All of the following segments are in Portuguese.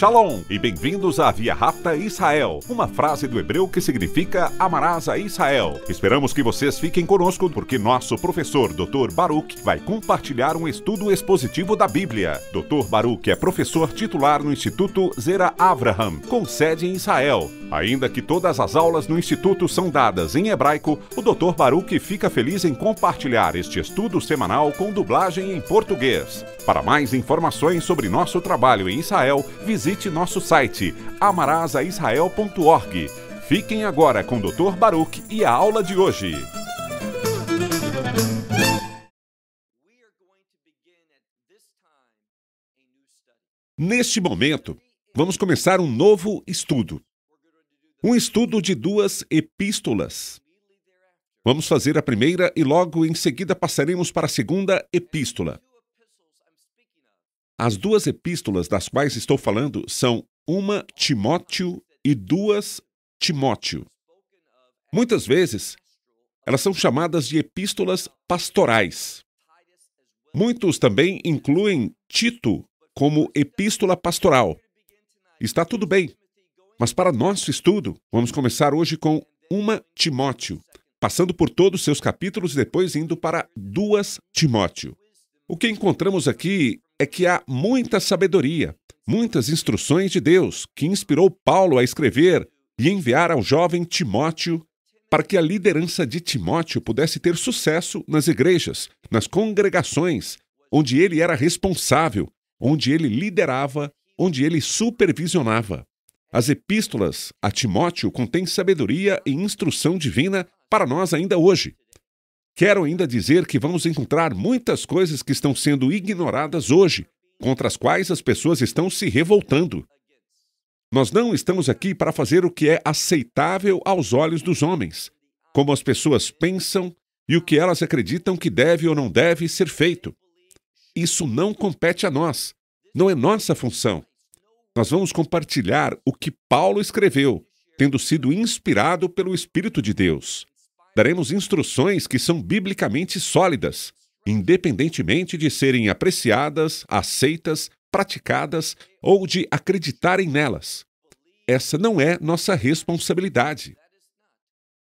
Shalom e bem-vindos a Via Rapta Israel, uma frase do hebreu que significa amarás a Israel. Esperamos que vocês fiquem conosco porque nosso professor Dr. Baruch vai compartilhar um estudo expositivo da Bíblia. Dr. Baruch é professor titular no Instituto Zera Avraham, com sede em Israel. Ainda que todas as aulas no Instituto são dadas em hebraico, o Dr. Baruch fica feliz em compartilhar este estudo semanal com dublagem em português. Para mais informações sobre nosso trabalho em Israel, visite nosso site amarasaisrael.org. Fiquem agora com o Dr. Baruch e a aula de hoje. Neste momento, vamos começar um novo estudo. Um estudo de duas epístolas. Vamos fazer a primeira e logo em seguida passaremos para a segunda epístola. As duas epístolas das quais estou falando são 1 Timóteo e 2 Timóteo. Muitas vezes, elas são chamadas de epístolas pastorais. Muitos também incluem Tito como epístola pastoral. Está tudo bem, mas para nosso estudo, vamos começar hoje com 1 Timóteo, passando por todos os seus capítulos e depois indo para 2 Timóteo. O que encontramos aqui é que há muita sabedoria, muitas instruções de Deus que inspirou Paulo a escrever e enviar ao jovem Timóteo para que a liderança de Timóteo pudesse ter sucesso nas igrejas, nas congregações, onde ele era responsável, onde ele liderava, onde ele supervisionava. As epístolas a Timóteo contêm sabedoria e instrução divina para nós ainda hoje. Quero ainda dizer que vamos encontrar muitas coisas que estão sendo ignoradas hoje, contra as quais as pessoas estão se revoltando. Nós não estamos aqui para fazer o que é aceitável aos olhos dos homens, como as pessoas pensam e o que elas acreditam que deve ou não deve ser feito. Isso não compete a nós, não é nossa função. Nós vamos compartilhar o que Paulo escreveu, tendo sido inspirado pelo Espírito de Deus. Daremos instruções que são biblicamente sólidas, independentemente de serem apreciadas, aceitas, praticadas ou de acreditarem nelas. Essa não é nossa responsabilidade.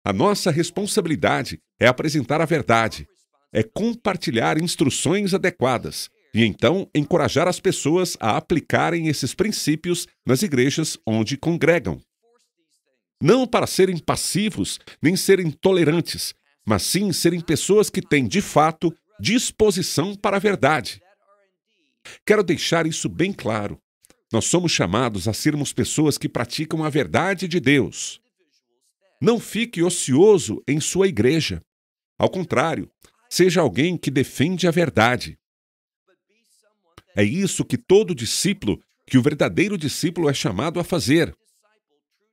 A nossa responsabilidade é apresentar a verdade, é compartilhar instruções adequadas e então encorajar as pessoas a aplicarem esses princípios nas igrejas onde congregam. Não para serem passivos, nem serem tolerantes, mas sim serem pessoas que têm, de fato, disposição para a verdade. Quero deixar isso bem claro. Nós somos chamados a sermos pessoas que praticam a verdade de Deus. Não fique ocioso em sua igreja. Ao contrário, seja alguém que defende a verdade. É isso que todo discípulo, que o verdadeiro discípulo é chamado a fazer.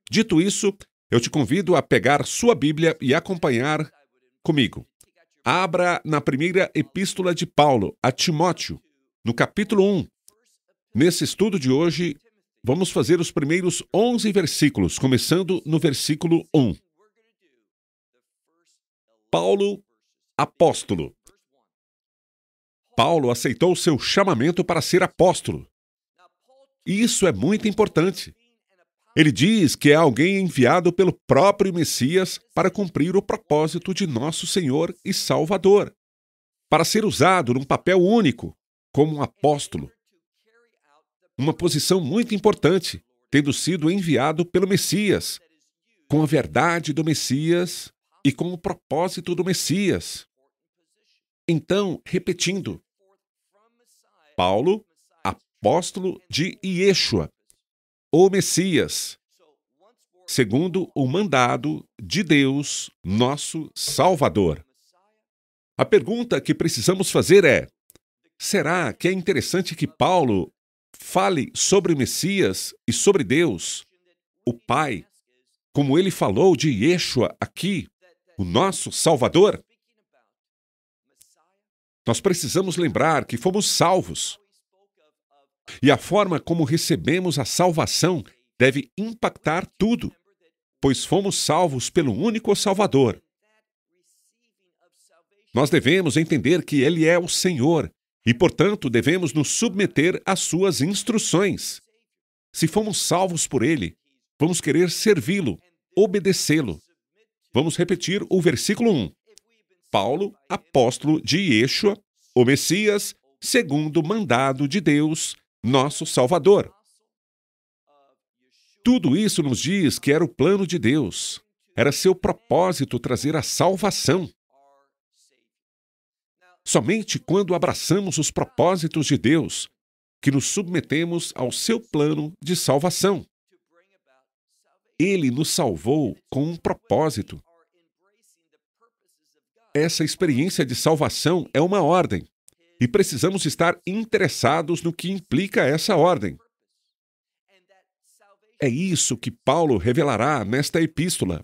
Dito isso, eu te convido a pegar sua Bíblia e acompanhar comigo. Abra na primeira epístola de Paulo a Timóteo, no capítulo 1. Nesse estudo de hoje, vamos fazer os primeiros 11 versículos, começando no versículo 1. Paulo, apóstolo. Paulo aceitou seu chamamento para ser apóstolo. E isso é muito importante. Ele diz que é alguém enviado pelo próprio Messias para cumprir o propósito de nosso Senhor e Salvador, para ser usado num papel único, como um apóstolo. Uma posição muito importante, tendo sido enviado pelo Messias, com a verdade do Messias e com o propósito do Messias. Então, repetindo, Paulo, apóstolo de Yeshua, o Messias, segundo o mandado de Deus, nosso Salvador. A pergunta que precisamos fazer é: será que é interessante que Paulo fale sobre o Messias e sobre Deus, o Pai, como ele falou de Yeshua aqui, o nosso Salvador? Nós precisamos lembrar que fomos salvos. E a forma como recebemos a salvação deve impactar tudo, pois fomos salvos pelo único Salvador. Nós devemos entender que Ele é o Senhor e, portanto, devemos nos submeter às suas instruções. Se fomos salvos por Ele, vamos querer servi-lo, obedecê-lo. Vamos repetir o versículo 1. Paulo, apóstolo de Yeshua, o Messias, segundo o mandado de Deus, nosso Salvador. Tudo isso nos diz que era o plano de Deus. Era seu propósito trazer a salvação. Somente quando abraçamos os propósitos de Deus, que nos submetemos ao seu plano de salvação. Ele nos salvou com um propósito. Essa experiência de salvação é uma ordem, e precisamos estar interessados no que implica essa ordem. É isso que Paulo revelará nesta epístola.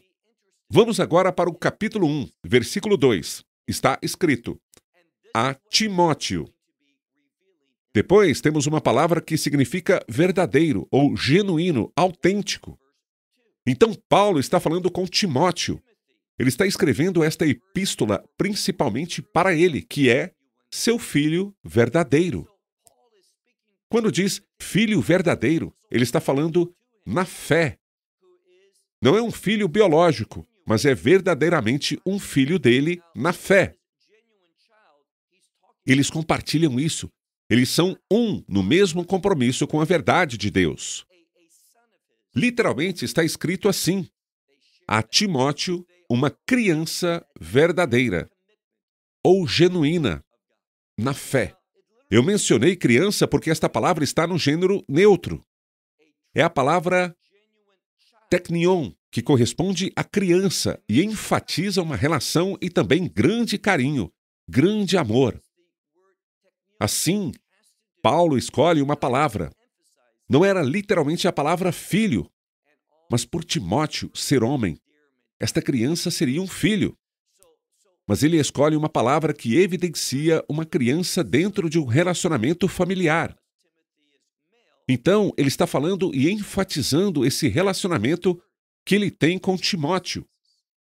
Vamos agora para o capítulo 1, versículo 2. Está escrito: a Timóteo. Depois temos uma palavra que significa verdadeiro, ou genuíno, autêntico. Então Paulo está falando com Timóteo. Ele está escrevendo esta epístola principalmente para ele, que é seu filho verdadeiro. Quando diz filho verdadeiro, ele está falando na fé. Não é um filho biológico, mas é verdadeiramente um filho dele na fé. Eles compartilham isso. Eles são um no mesmo compromisso com a verdade de Deus. Literalmente está escrito assim: a Timóteo, uma criança verdadeira, ou genuína, na fé. Eu mencionei criança porque esta palavra está no gênero neutro. É a palavra teknion, que corresponde à criança e enfatiza uma relação e também grande carinho, grande amor. Assim, Paulo escolhe uma palavra. Não era literalmente a palavra filho, mas por Timóteo ser homem, esta criança seria um filho. Mas ele escolhe uma palavra que evidencia uma criança dentro de um relacionamento familiar. Então, ele está falando e enfatizando esse relacionamento que ele tem com Timóteo.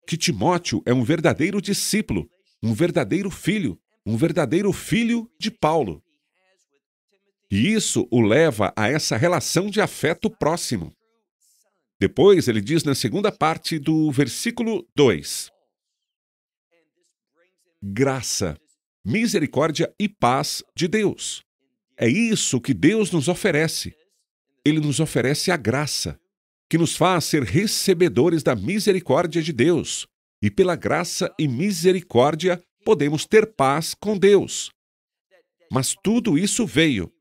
Que Timóteo é um verdadeiro discípulo, um verdadeiro filho de Paulo. E isso o leva a essa relação de afeto próximo. Depois ele diz na segunda parte do versículo 2: graça, misericórdia e paz de Deus. É isso que Deus nos oferece. Ele nos oferece a graça, que nos faz ser recebedores da misericórdia de Deus. E pela graça e misericórdia podemos ter paz com Deus. Mas tudo isso veio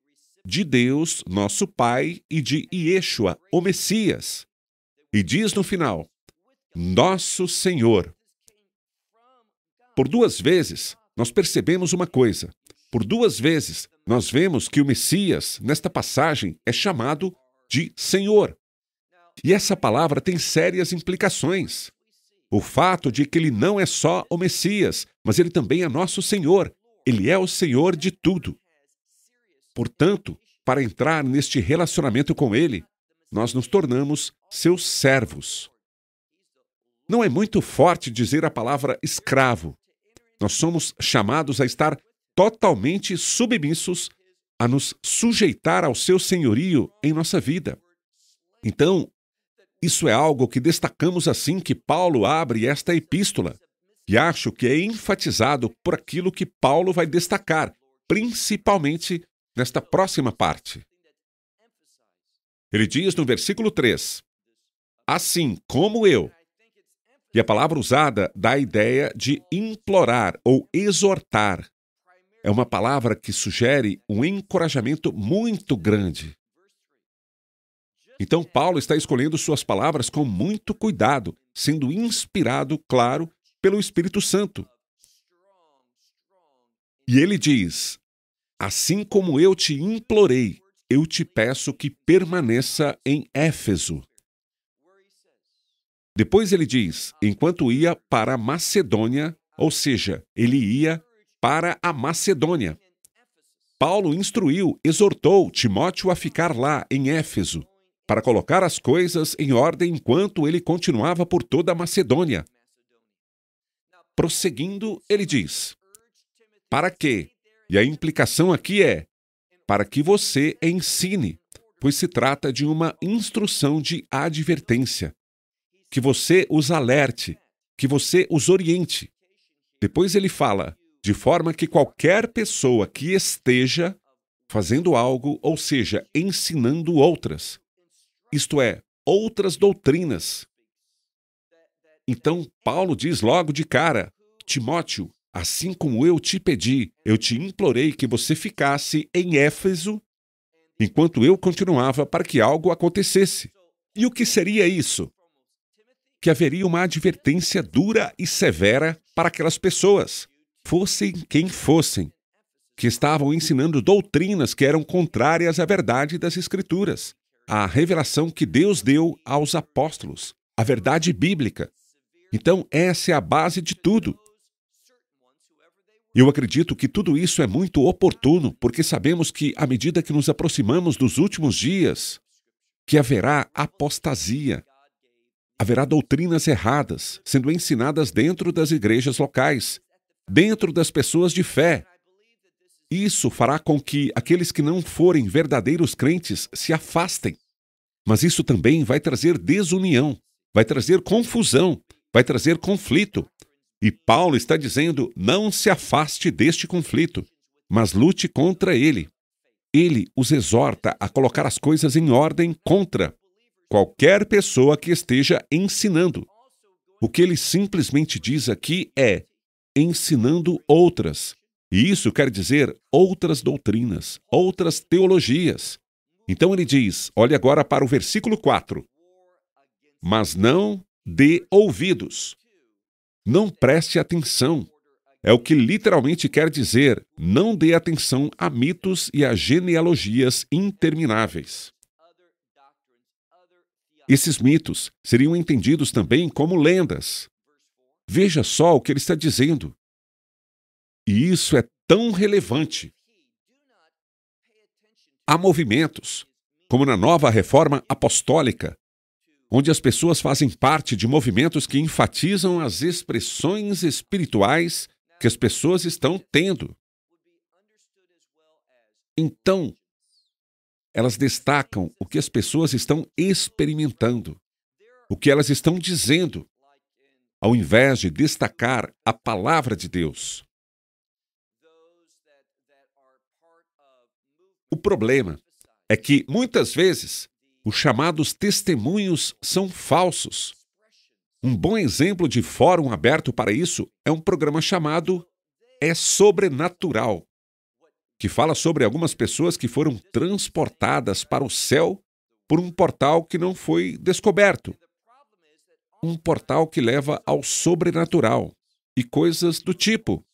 de Deus, nosso Pai, e de Yeshua, o Messias. E diz no final: nosso Senhor. Por 2 vezes, nós percebemos uma coisa. Por 2 vezes, nós vemos que o Messias, nesta passagem, é chamado de Senhor. E essa palavra tem sérias implicações. O fato de que ele não é só o Messias, mas ele também é nosso Senhor. Ele é o Senhor de tudo. Portanto, para entrar neste relacionamento com ele, nós nos tornamos seus servos. Não é muito forte dizer a palavra escravo. Nós somos chamados a estar totalmente submissos, a nos sujeitar ao seu senhorio em nossa vida. Então, isso é algo que destacamos assim que Paulo abre esta epístola. E acho que é enfatizado por aquilo que Paulo vai destacar, principalmente nesta próxima parte. Ele diz no versículo 3, assim como eu. E a palavra usada dá a ideia de implorar ou exortar. É uma palavra que sugere um encorajamento muito grande. Então, Paulo está escolhendo suas palavras com muito cuidado, sendo inspirado, claro, pelo Espírito Santo. E ele diz: assim como eu te implorei, eu te peço que permaneça em Éfeso. Depois ele diz, enquanto ia para a Macedônia, ou seja, ele ia para a Macedônia. Paulo instruiu, exortou Timóteo a ficar lá, em Éfeso, para colocar as coisas em ordem enquanto ele continuava por toda a Macedônia. Prosseguindo, ele diz, para quê? E a implicação aqui é, para que você ensine, pois se trata de uma instrução de advertência, que você os alerte, que você os oriente. Depois ele fala, de forma que qualquer pessoa que esteja fazendo algo, ou seja, ensinando outras, isto é, outras doutrinas. Então, Paulo diz logo de cara, Timóteo, assim como eu te pedi, eu te implorei que você ficasse em Éfeso, enquanto eu continuava para que algo acontecesse. E o que seria isso? Que haveria uma advertência dura e severa para aquelas pessoas, fossem quem fossem, que estavam ensinando doutrinas que eram contrárias à verdade das Escrituras, à revelação que Deus deu aos apóstolos, a verdade bíblica. Então, essa é a base de tudo. Eu acredito que tudo isso é muito oportuno, porque sabemos que, à medida que nos aproximamos dos últimos dias, que haverá apostasia, haverá doutrinas erradas sendo ensinadas dentro das igrejas locais, dentro das pessoas de fé. Isso fará com que aqueles que não forem verdadeiros crentes se afastem. Mas isso também vai trazer desunião, vai trazer confusão, vai trazer conflito. E Paulo está dizendo, não se afaste deste conflito, mas lute contra ele. Ele os exorta a colocar as coisas em ordem contra qualquer pessoa que esteja ensinando. O que ele simplesmente diz aqui é ensinando outras. E isso quer dizer outras doutrinas, outras teologias. Então ele diz, olhe agora para o versículo 4. Mas não dê ouvidos. Não preste atenção. É o que literalmente quer dizer, não dê atenção a mitos e a genealogias intermináveis. Esses mitos seriam entendidos também como lendas. Veja só o que ele está dizendo. E isso é tão relevante. Há movimentos, como na nova reforma apostólica, onde as pessoas fazem parte de movimentos que enfatizam as expressões espirituais que as pessoas estão tendo. Então, elas destacam o que as pessoas estão experimentando, o que elas estão dizendo, ao invés de destacar a palavra de Deus. O problema é que, muitas vezes, os chamados testemunhos são falsos. Um bom exemplo de fórum aberto para isso é um programa chamado É Sobrenatural, que fala sobre algumas pessoas que foram transportadas para o céu por um portal que não foi descoberto. Um portal que leva ao sobrenatural e coisas do tipo.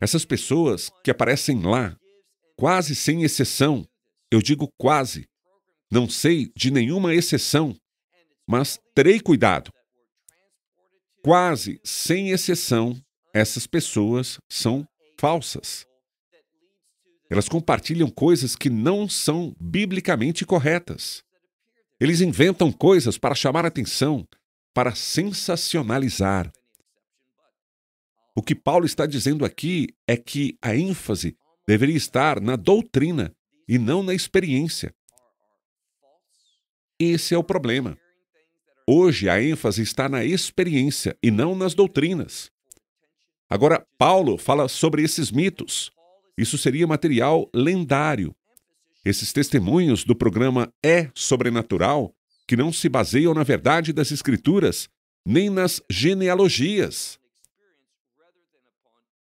Essas pessoas que aparecem lá, quase sem exceção, eu digo quase, não sei de nenhuma exceção, mas terei cuidado. Quase sem exceção, essas pessoas são falsas. Elas compartilham coisas que não são biblicamente corretas. Eles inventam coisas para chamar atenção, para sensacionalizar. O que Paulo está dizendo aqui é que a ênfase deveria estar na doutrina e não na experiência. Esse é o problema. Hoje a ênfase está na experiência e não nas doutrinas. Agora, Paulo fala sobre esses mitos. Isso seria material lendário. Esses testemunhos do programa É Sobrenatural, que não se baseiam na verdade das Escrituras, nem nas genealogias.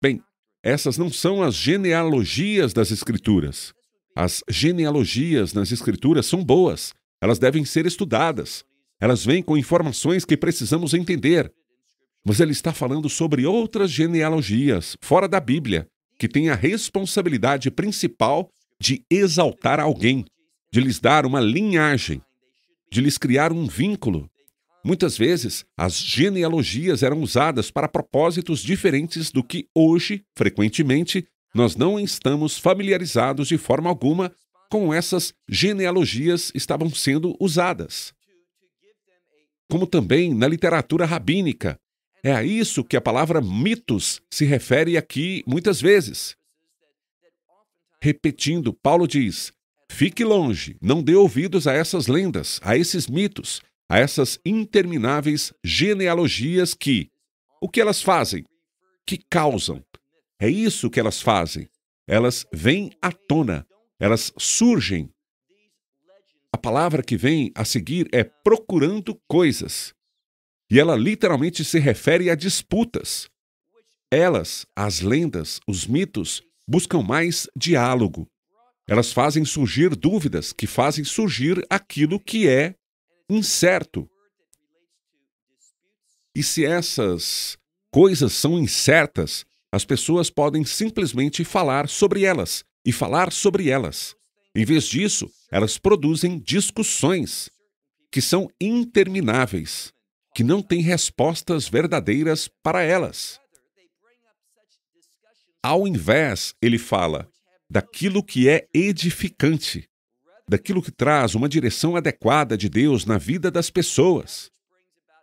Bem, essas não são as genealogias das Escrituras. As genealogias nas Escrituras são boas. Elas devem ser estudadas. Elas vêm com informações que precisamos entender. Mas ele está falando sobre outras genealogias, fora da Bíblia, que têm a responsabilidade principal de exaltar alguém, de lhes dar uma linhagem, de lhes criar um vínculo. Muitas vezes, as genealogias eram usadas para propósitos diferentes do que hoje, frequentemente, nós não estamos familiarizados de forma alguma com essas genealogias estavam sendo usadas. Como também na literatura rabínica. É a isso que a palavra mitos se refere aqui muitas vezes. Repetindo, Paulo diz, Fique longe, não dê ouvidos a essas lendas, a esses mitos, a essas intermináveis genealogias o que elas fazem? Que causam. É isso que elas fazem. Elas vêm à tona, elas surgem. A palavra que vem a seguir é procurando coisas. E ela literalmente se refere a disputas. Elas, as lendas, os mitos, buscam mais diálogo. Elas fazem surgir dúvidas, que fazem surgir aquilo que é incerto. E se essas coisas são incertas, as pessoas podem simplesmente falar sobre elas e falar sobre elas. Em vez disso, elas produzem discussões que são intermináveis, que não têm respostas verdadeiras para elas. Ao invés, ele fala daquilo que é edificante, daquilo que traz uma direção adequada de Deus na vida das pessoas.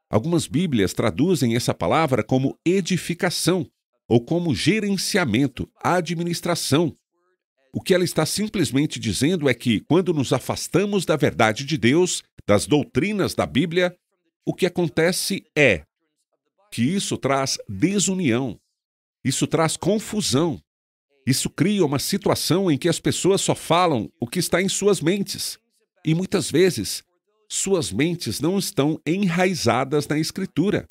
Algumas Bíblias traduzem essa palavra como edificação, ou como gerenciamento, administração. O que ela está simplesmente dizendo é que, quando nos afastamos da verdade de Deus, das doutrinas da Bíblia, o que acontece é que isso traz desunião, isso traz confusão, isso cria uma situação em que as pessoas só falam o que está em suas mentes. E muitas vezes, suas mentes não estão enraizadas na Escritura.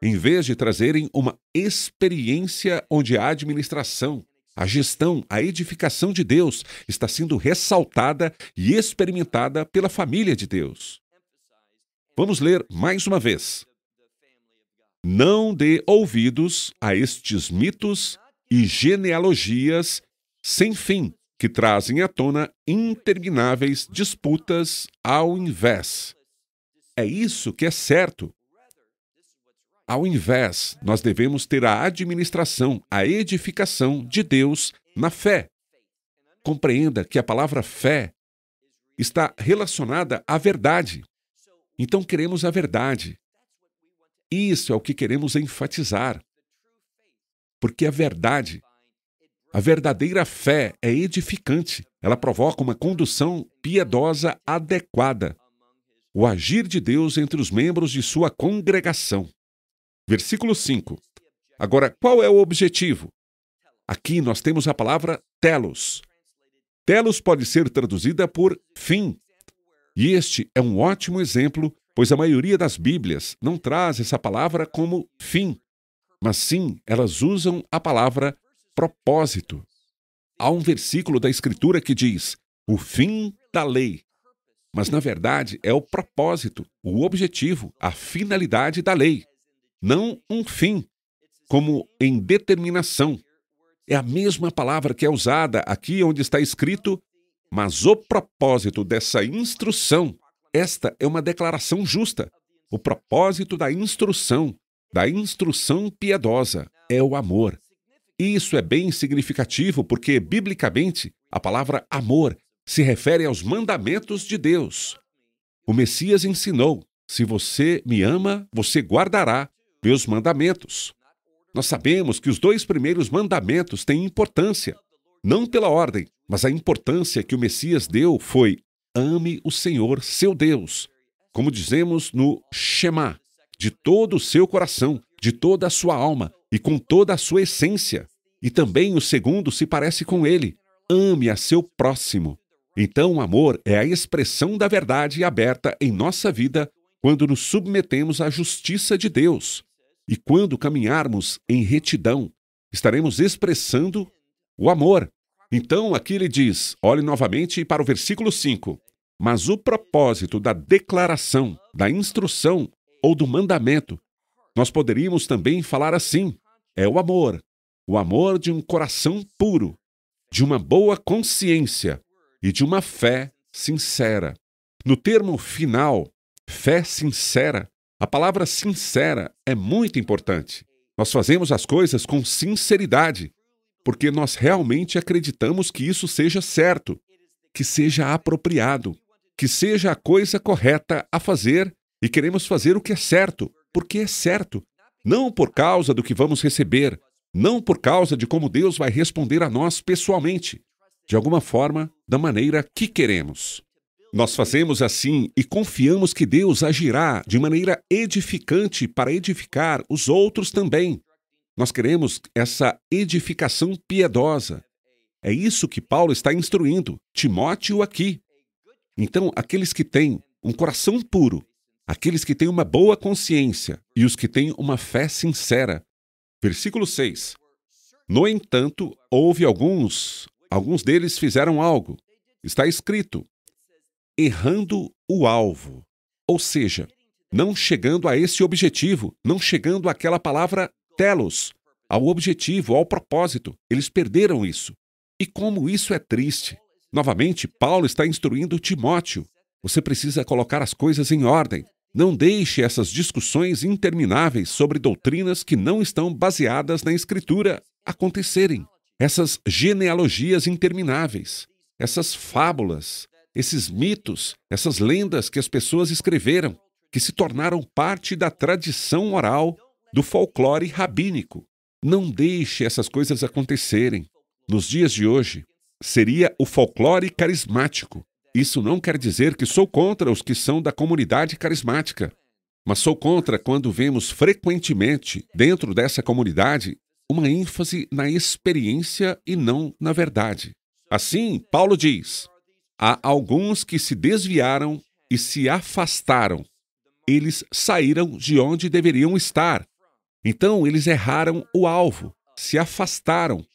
Em vez de trazerem uma experiência onde a administração, a gestão, a edificação de Deus está sendo ressaltada e experimentada pela família de Deus. Vamos ler mais uma vez. Não dê ouvidos a estes mitos e genealogias sem fim, que trazem à tona intermináveis disputas ao invés. É isso que é certo. Ao invés, nós devemos ter a administração, a edificação de Deus na fé. Compreenda que a palavra fé está relacionada à verdade. Então queremos a verdade. Isso é o que queremos enfatizar. Porque a verdadeira fé é edificante. Ela provoca uma condução piedosa adequada. O agir de Deus entre os membros de sua congregação. Versículo 5. Agora, qual é o objetivo? Aqui nós temos a palavra telos. Telos pode ser traduzida por fim. E este é um ótimo exemplo, pois a maioria das Bíblias não traz essa palavra como fim, mas sim, elas usam a palavra propósito. Há um versículo da Escritura que diz, o fim da lei. Mas, na verdade, é o propósito, o objetivo, a finalidade da lei. Não um fim, como em determinação. É a mesma palavra que é usada aqui onde está escrito, mas o propósito dessa instrução, esta é uma declaração justa. O propósito da instrução piedosa, é o amor. Isso é bem significativo porque, biblicamente, a palavra amor se refere aos mandamentos de Deus. O Messias ensinou, se você me ama, você guardará meus mandamentos. Nós sabemos que os 2 primeiros mandamentos têm importância, não pela ordem, mas a importância que o Messias deu foi ame o Senhor, seu Deus, como dizemos no Shema, de todo o seu coração, de toda a sua alma e com toda a sua essência. E também o segundo se parece com ele, ame a seu próximo. Então o amor é a expressão da verdade aberta em nossa vida quando nos submetemos à justiça de Deus. E quando caminharmos em retidão, estaremos expressando o amor. Então, aqui ele diz, olhe novamente para o versículo 5. Mas o propósito da declaração, da instrução ou do mandamento, nós poderíamos também falar assim, é o amor de um coração puro, de uma boa consciência e de uma fé sincera. No termo final, fé sincera, a palavra sincera é muito importante. Nós fazemos as coisas com sinceridade, porque nós realmente acreditamos que isso seja certo, que seja apropriado, que seja a coisa correta a fazer e queremos fazer o que é certo, porque é certo, não por causa do que vamos receber, não por causa de como Deus vai responder a nós pessoalmente, de alguma forma, da maneira que queremos. Nós fazemos assim e confiamos que Deus agirá de maneira edificante para edificar os outros também. Nós queremos essa edificação piedosa. É isso que Paulo está instruindo Timóteo aqui. Então, aqueles que têm um coração puro, aqueles que têm uma boa consciência e os que têm uma fé sincera. Versículo 6. No entanto, houve alguns deles fizeram algo. Está escrito, errando o alvo. Ou seja, não chegando a esse objetivo, não chegando àquela palavra telos, ao objetivo, ao propósito. Eles perderam isso. E como isso é triste. Novamente, Paulo está instruindo Timóteo. Você precisa colocar as coisas em ordem. Não deixe essas discussões intermináveis sobre doutrinas que não estão baseadas na Escritura acontecerem. Essas genealogias intermináveis, essas fábulas, esses mitos, essas lendas que as pessoas escreveram, que se tornaram parte da tradição oral, do folclore rabínico. Não deixe essas coisas acontecerem. Nos dias de hoje, seria o folclore carismático. Isso não quer dizer que sou contra os que são da comunidade carismática, mas sou contra quando vemos frequentemente, dentro dessa comunidade, uma ênfase na experiência e não na verdade. Assim, Paulo diz, há alguns que se desviaram e se afastaram. Eles saíram de onde deveriam estar. Então, eles erraram o alvo, se afastaram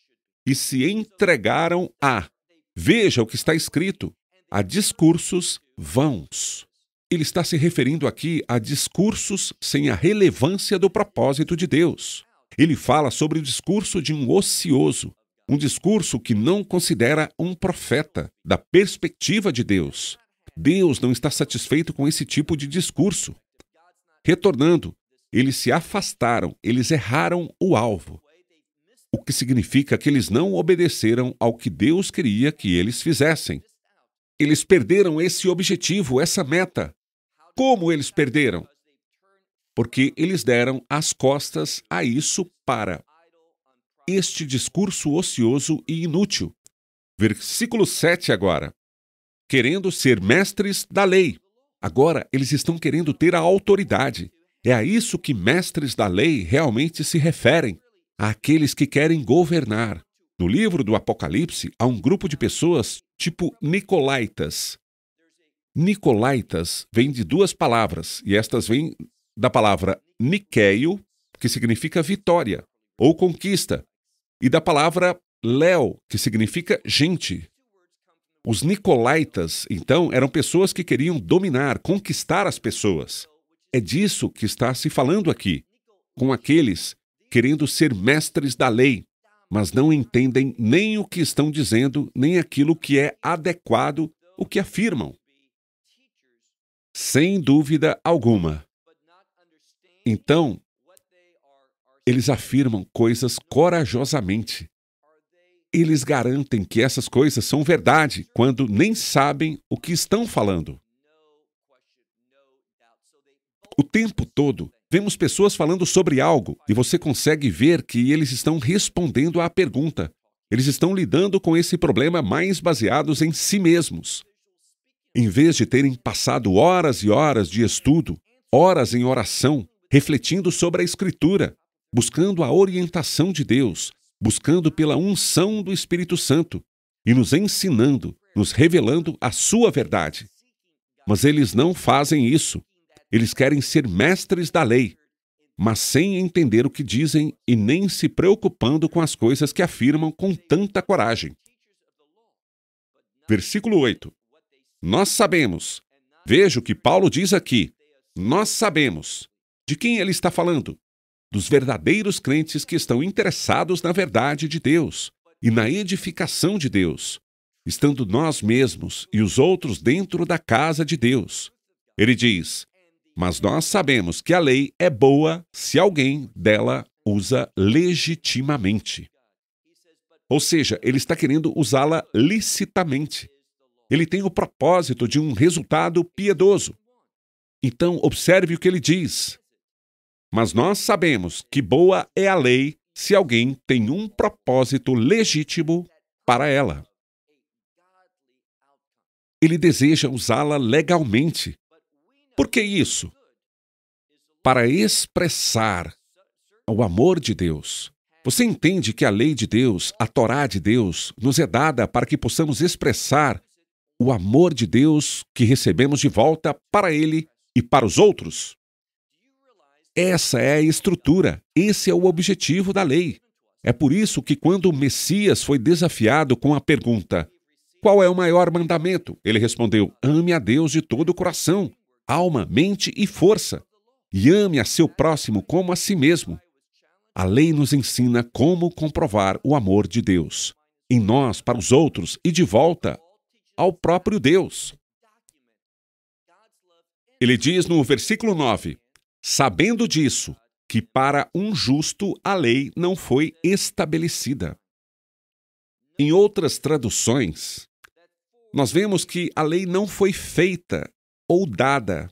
e se entregaram a, veja o que está escrito, a discursos vãos. Ele está se referindo aqui a discursos sem a relevância do propósito de Deus. Ele fala sobre o discurso de um ocioso, um discurso que não considera um profeta, da perspectiva de Deus. Deus não está satisfeito com esse tipo de discurso. Retornando, eles se afastaram, eles erraram o alvo. O que significa que eles não obedeceram ao que Deus queria que eles fizessem. Eles perderam esse objetivo, essa meta. Como eles perderam? Porque eles deram as costas a isso para este discurso ocioso e inútil. Versículo 7 agora. Querendo ser mestres da lei. Agora, eles estão querendo ter a autoridade. É a isso que mestres da lei realmente se referem. Àqueles que querem governar. No livro do Apocalipse, há um grupo de pessoas tipo Nicolaítas. Nicolaítas vem de duas palavras, e estas vêm da palavra Niqueio, que significa vitória, ou conquista, e da palavra Léo, que significa gente. Os Nicolaítas, então, eram pessoas que queriam dominar, conquistar as pessoas. É disso que está se falando aqui, com aqueles querendo ser mestres da lei, mas não entendem nem o que estão dizendo, nem aquilo que é adequado, o que afirmam. Sem dúvida alguma. Então, eles afirmam coisas corajosamente. Eles garantem que essas coisas são verdade, quando nem sabem o que estão falando. O tempo todo, vemos pessoas falando sobre algo e você consegue ver que eles estão respondendo à pergunta. Eles estão lidando com esse problema mais baseados em si mesmos. Em vez de terem passado horas e horas de estudo, horas em oração, refletindo sobre a Escritura, buscando a orientação de Deus, buscando pela unção do Espírito Santo e nos ensinando, nos revelando a sua verdade. Mas eles não fazem isso. Eles querem ser mestres da lei, mas sem entender o que dizem e nem se preocupando com as coisas que afirmam com tanta coragem. Versículo 8. Nós sabemos. Veja o que Paulo diz aqui. Nós sabemos. De quem ele está falando? Dos verdadeiros crentes que estão interessados na verdade de Deus e na edificação de Deus, estando nós mesmos e os outros dentro da casa de Deus. Ele diz, mas nós sabemos que a lei é boa se alguém dela usa legitimamente. Ou seja, ele está querendo usá-la licitamente. Ele tem o propósito de um resultado piedoso. Então, observe o que ele diz. Mas nós sabemos que boa é a lei se alguém tem um propósito legítimo para ela. ele deseja usá-la legalmente. Por que isso? Para expressar o amor de Deus. Você entende que a lei de Deus, a Torá de Deus, nos é dada para que possamos expressar o amor de Deus que recebemos de volta para Ele e para os outros? Essa é a estrutura, esse é o objetivo da lei. É por isso que quando o Messias foi desafiado com a pergunta: qual é o maior mandamento? Ele respondeu: ame a Deus de todo o coração, alma, mente e força, e ame a seu próximo como a si mesmo. A lei nos ensina como comprovar o amor de Deus em nós para os outros e de volta ao próprio Deus. Ele diz no versículo 9: sabendo disso, que para um justo a lei não foi estabelecida. Em outras traduções, nós vemos que a lei não foi feita ou dada,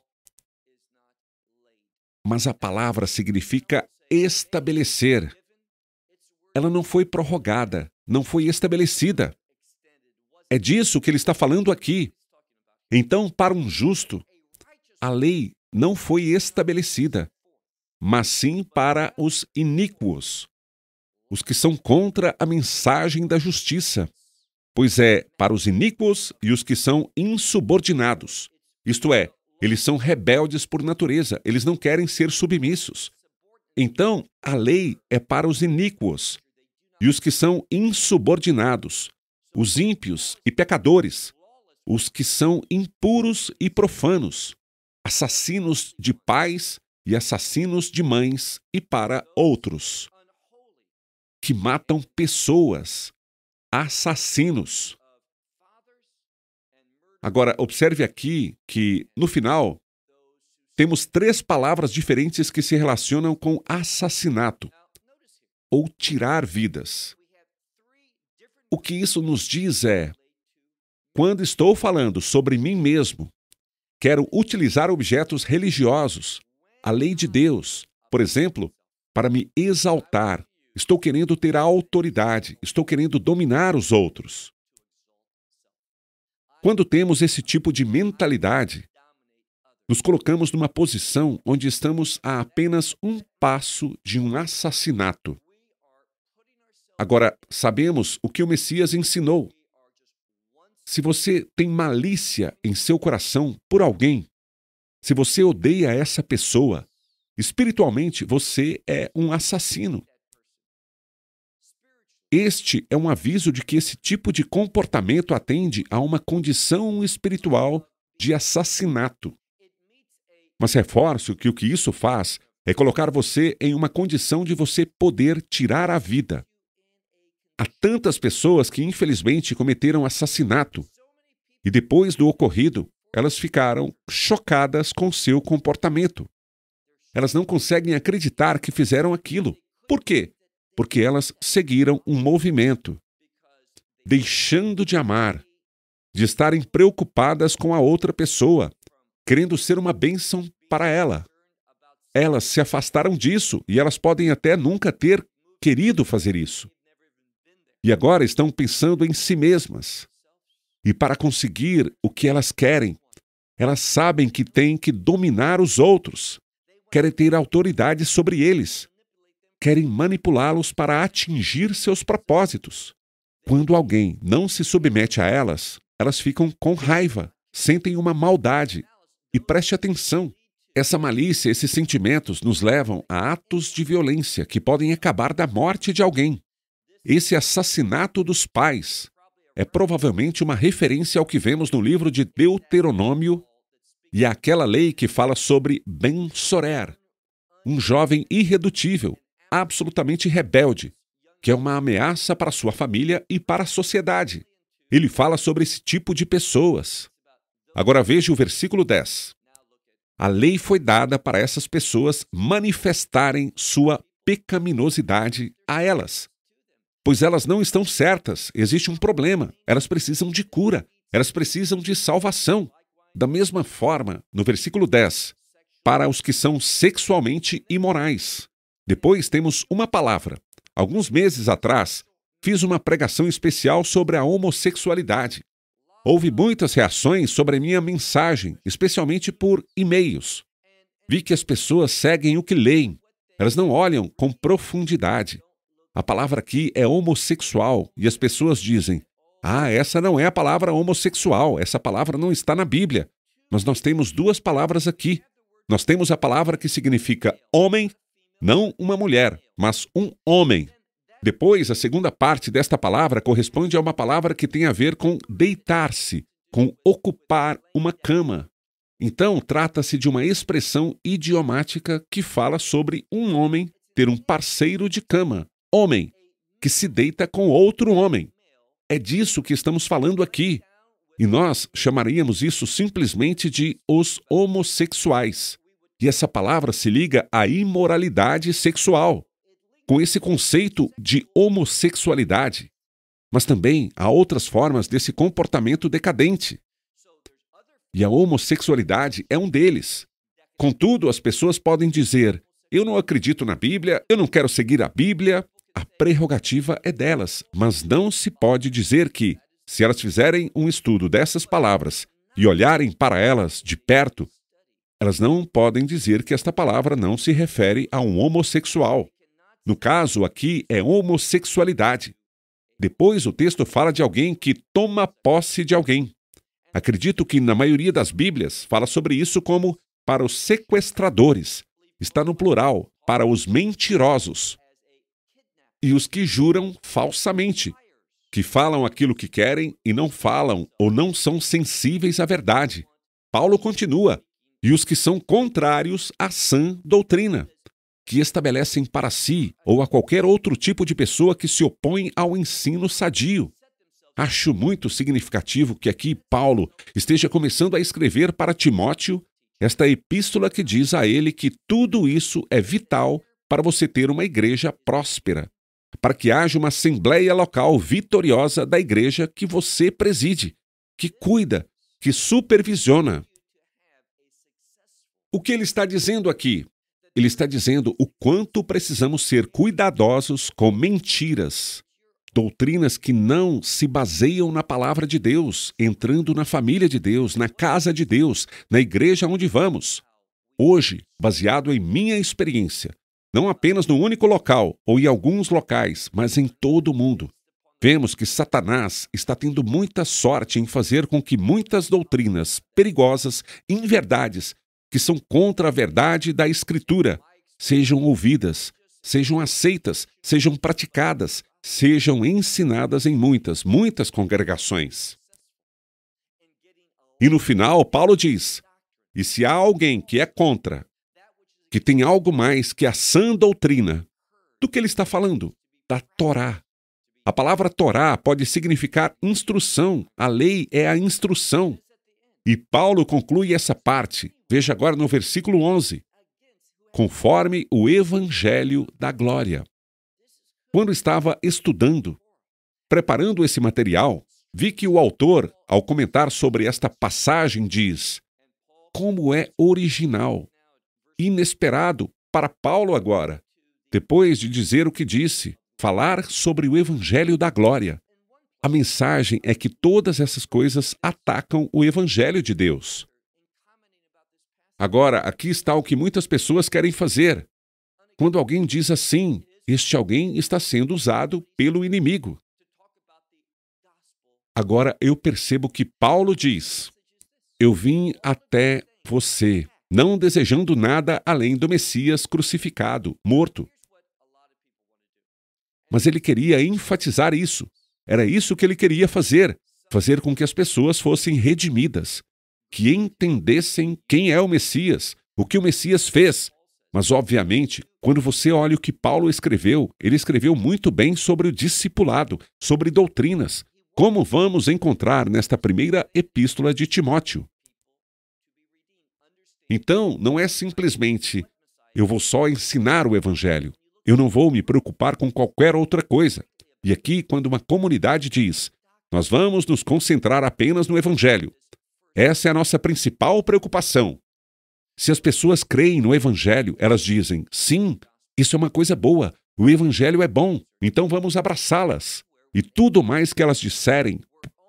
mas a palavra significa estabelecer. Ela não foi prorrogada, não foi estabelecida. É disso que ele está falando aqui. Então, para um justo, a lei não foi estabelecida, mas sim para os iníquos, os que são contra a mensagem da justiça, pois é para os iníquos e os que são insubordinados, isto é, eles são rebeldes por natureza, eles não querem ser submissos. Então, a lei é para os iníquos e os que são insubordinados, os ímpios e pecadores, os que são impuros e profanos, assassinos de pais e assassinos de mães e para outros, que matam pessoas, assassinos. Agora, observe aqui que, no final, temos 3 palavras diferentes que se relacionam com assassinato, ou tirar vidas. O que isso nos diz é: quando estou falando sobre mim mesmo, quero utilizar objetos religiosos, a lei de Deus, por exemplo, para me exaltar. Estou querendo ter a autoridade, estou querendo dominar os outros. Quando temos esse tipo de mentalidade, nos colocamos numa posição onde estamos a apenas um passo de um assassinato. Agora, sabemos o que o Messias ensinou. Se você tem malícia em seu coração por alguém, se você odeia essa pessoa, espiritualmente você é um assassino. Este é um aviso de que esse tipo de comportamento atende a uma condição espiritual de assassinato. Mas reforço que o que isso faz é colocar você em uma condição de você poder tirar a vida. Há tantas pessoas que infelizmente cometeram assassinato e depois do ocorrido, elas ficaram chocadas com seu comportamento. Elas não conseguem acreditar que fizeram aquilo. Por quê? Porque elas seguiram um movimento, deixando de amar, de estarem preocupadas com a outra pessoa, querendo ser uma bênção para ela. Elas se afastaram disso e elas podem até nunca ter querido fazer isso. E agora estão pensando em si mesmas. E para conseguir o que elas querem, elas sabem que têm que dominar os outros, querem ter autoridade sobre eles, querem manipulá-los para atingir seus propósitos. Quando alguém não se submete a elas, elas ficam com raiva, sentem uma maldade. E preste atenção, essa malícia, esses sentimentos nos levam a atos de violência que podem acabar da morte de alguém. Esse assassinato dos pais é provavelmente uma referência ao que vemos no livro de Deuteronômio e àquela lei que fala sobre Ben-Sorer, um jovem irredutível, absolutamente rebelde, que é uma ameaça para sua família e para a sociedade. Ele fala sobre esse tipo de pessoas. Agora veja o versículo 10. A lei foi dada para essas pessoas manifestarem sua pecaminosidade a elas, pois elas não estão certas, existe um problema, elas precisam de cura, elas precisam de salvação. Da mesma forma, no versículo 10, para os que são sexualmente imorais. Depois temos uma palavra. Alguns meses atrás, fiz uma pregação especial sobre a homossexualidade. Houve muitas reações sobre a minha mensagem, especialmente por e-mails. Vi que as pessoas seguem o que leem. Elas não olham com profundidade. A palavra aqui é homossexual e as pessoas dizem: "Ah, essa não é a palavra homossexual, essa palavra não está na Bíblia." Mas nós temos duas palavras aqui. Nós temos a palavra que significa homem, não uma mulher, mas um homem. Depois, a segunda parte desta palavra corresponde a uma palavra que tem a ver com deitar-se, com ocupar uma cama. Então, trata-se de uma expressão idiomática que fala sobre um homem ter um parceiro de cama, homem, que se deita com outro homem. É disso que estamos falando aqui. E nós chamaríamos isso simplesmente de os homossexuais. E essa palavra se liga à imoralidade sexual, com esse conceito de homossexualidade. Mas também há outras formas desse comportamento decadente. E a homossexualidade é um deles. Contudo, as pessoas podem dizer: "Eu não acredito na Bíblia, eu não quero seguir a Bíblia." A prerrogativa é delas, mas não se pode dizer que, se elas fizerem um estudo dessas palavras e olharem para elas de perto, elas não podem dizer que esta palavra não se refere a um homossexual. No caso aqui é homossexualidade. Depois o texto fala de alguém que toma posse de alguém. Acredito que na maioria das Bíblias fala sobre isso como para os sequestradores. Está no plural, para os mentirosos. E os que juram falsamente, que falam aquilo que querem e não falam ou não são sensíveis à verdade. Paulo continua: "E os que são contrários à sã doutrina, que estabelecem para si ou a qualquer outro tipo de pessoa que se opõe ao ensino sadio." Acho muito significativo que aqui Paulo esteja começando a escrever para Timóteo esta epístola que diz a ele que tudo isso é vital para você ter uma igreja próspera, para que haja uma assembleia local vitoriosa da igreja que você preside, que cuida, que supervisiona. O que ele está dizendo aqui? Ele está dizendo o quanto precisamos ser cuidadosos com mentiras, doutrinas que não se baseiam na palavra de Deus, entrando na família de Deus, na casa de Deus, na igreja onde vamos. Hoje, baseado em minha experiência, não apenas no único local ou em alguns locais, mas em todo o mundo, vemos que Satanás está tendo muita sorte em fazer com que muitas doutrinas perigosas, inverdades, que são contra a verdade da Escritura, sejam ouvidas, sejam aceitas, sejam praticadas, sejam ensinadas em muitas congregações. E no final, Paulo diz: "E se há alguém que é contra, que tem algo mais que a sã doutrina," do que ele está falando? Da Torá. A palavra Torá pode significar instrução, a lei é a instrução. E Paulo conclui essa parte, veja agora no versículo 11, conforme o Evangelho da Glória. Quando estava estudando, preparando esse material, vi que o autor, ao comentar sobre esta passagem, diz: "Como é original, inesperado para Paulo agora, depois de dizer o que disse, falar sobre o Evangelho da Glória." A mensagem é que todas essas coisas atacam o Evangelho de Deus. Agora, aqui está o que muitas pessoas querem fazer. Quando alguém diz assim, este alguém está sendo usado pelo inimigo. Agora eu percebo que Paulo diz: "Eu vim até você, não desejando nada além do Messias crucificado, morto." Mas ele queria enfatizar isso. Era isso que ele queria fazer com que as pessoas fossem redimidas, que entendessem quem é o Messias, o que o Messias fez. Mas, obviamente, quando você olha o que Paulo escreveu, ele escreveu muito bem sobre o discipulado, sobre doutrinas, como vamos encontrar nesta primeira epístola de Timóteo. Então, não é simplesmente: "Eu vou só ensinar o Evangelho, eu não vou me preocupar com qualquer outra coisa." E aqui, quando uma comunidade diz: "Nós vamos nos concentrar apenas no Evangelho. Essa é a nossa principal preocupação." Se as pessoas creem no Evangelho, elas dizem: "Sim, isso é uma coisa boa, o Evangelho é bom, então vamos abraçá-las." E tudo mais que elas disserem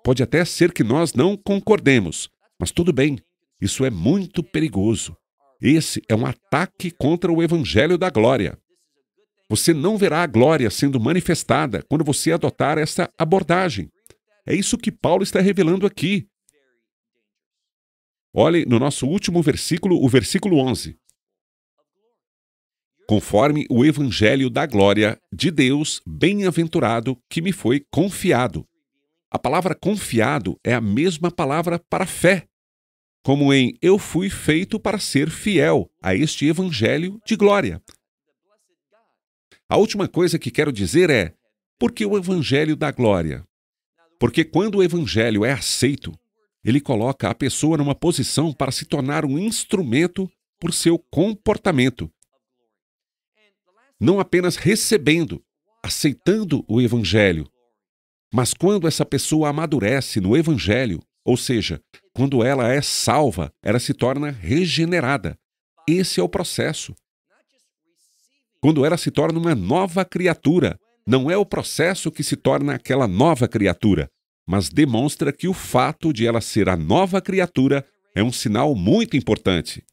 Pode até ser que nós não concordemos, mas tudo bem, isso é muito perigoso. Esse é um ataque contra o Evangelho da Glória. Você não verá a glória sendo manifestada quando você adotar essa abordagem. É isso que Paulo está revelando aqui. Olhe no nosso último versículo, o versículo 11. Conforme o Evangelho da Glória de Deus, bem-aventurado que me foi confiado. A palavra confiado é a mesma palavra para fé, como em eu fui feito para ser fiel a este Evangelho de glória. A última coisa que quero dizer é, por que o Evangelho da glória? Porque quando o Evangelho é aceito, ele coloca a pessoa numa posição para se tornar um instrumento por seu comportamento. Não apenas recebendo, aceitando o Evangelho, mas quando essa pessoa amadurece no Evangelho, ou seja, quando ela é salva, ela se torna regenerada. Esse é o processo. Quando ela se torna uma nova criatura, não é o processo que se torna aquela nova criatura, mas demonstra que o fato de ela ser a nova criatura é um sinal muito importante.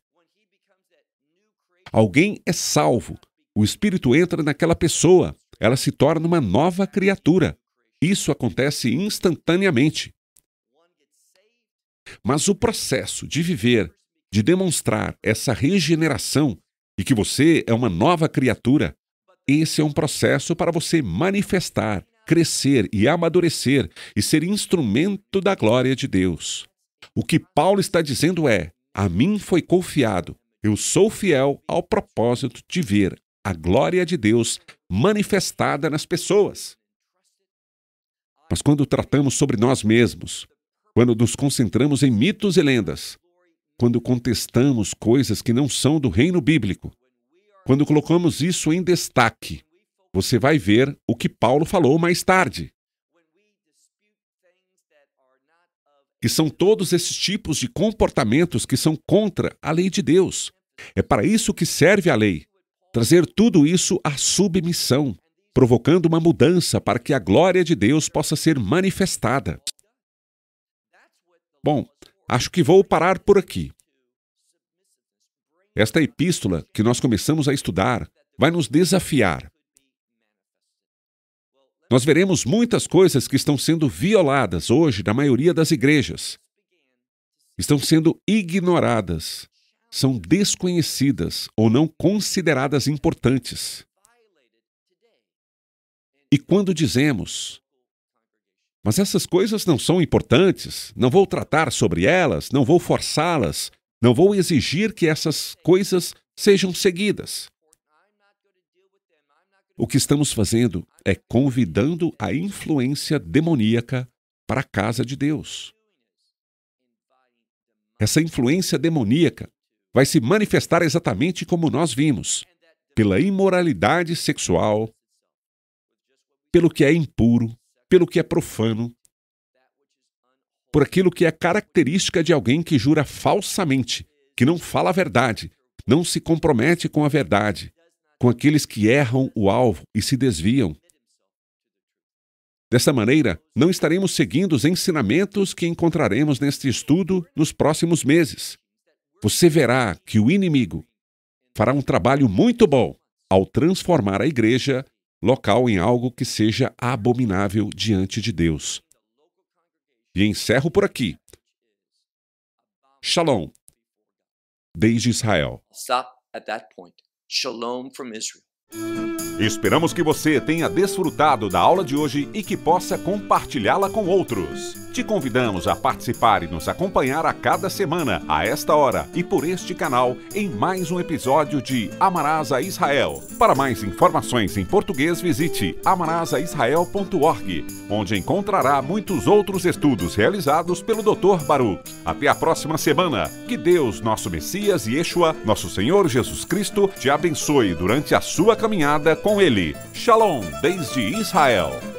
Alguém é salvo, o Espírito entra naquela pessoa, ela se torna uma nova criatura. Isso acontece instantaneamente. Mas o processo de viver, de demonstrar essa regeneração e que você é uma nova criatura, esse é um processo para você manifestar, crescer e amadurecer e ser instrumento da glória de Deus. O que Paulo está dizendo é, a mim foi confiado, eu sou fiel ao propósito de ver a glória de Deus manifestada nas pessoas. Mas quando tratamos sobre nós mesmos, quando nos concentramos em mitos e lendas, quando contestamos coisas que não são do reino bíblico, quando colocamos isso em destaque, você vai ver o que Paulo falou mais tarde. Que são todos esses tipos de comportamentos que são contra a lei de Deus. É para isso que serve a lei. Trazer tudo isso à submissão, provocando uma mudança para que a glória de Deus possa ser manifestada. Bom, acho que vou parar por aqui. Esta epístola que nós começamos a estudar vai nos desafiar. Nós veremos muitas coisas que estão sendo violadas hoje na maioria das igrejas. Estão sendo ignoradas, são desconhecidas ou não consideradas importantes. E quando dizemos, mas essas coisas não são importantes, não vou tratar sobre elas, não vou forçá-las, não vou exigir que essas coisas sejam seguidas. O que estamos fazendo é convidando a influência demoníaca para a casa de Deus. Essa influência demoníaca vai se manifestar exatamente como nós vimos, pela imoralidade sexual, pelo que é impuro, pelo que é profano, por aquilo que é característica de alguém que jura falsamente, que não fala a verdade, não se compromete com a verdade, com aqueles que erram o alvo e se desviam. Dessa maneira, não estaremos seguindo os ensinamentos que encontraremos neste estudo nos próximos meses. Você verá que o inimigo fará um trabalho muito bom ao transformar a igreja local em algo que seja abominável diante de Deus. E encerro por aqui. Shalom, desde Israel. Stop at that point. Shalom from Israel. Esperamos que você tenha desfrutado da aula de hoje e que possa compartilhá-la com outros. Te convidamos a participar e nos acompanhar a cada semana, a esta hora e por este canal, em mais um episódio de Amarás a Israel. Para mais informações em português, visite amarasaisrael.org, onde encontrará muitos outros estudos realizados pelo Dr. Baruch. Até a próxima semana. Que Deus, nosso Messias e Yeshua, nosso Senhor Jesus Cristo, te abençoe durante a sua caminhada com Ele. Shalom, desde Israel.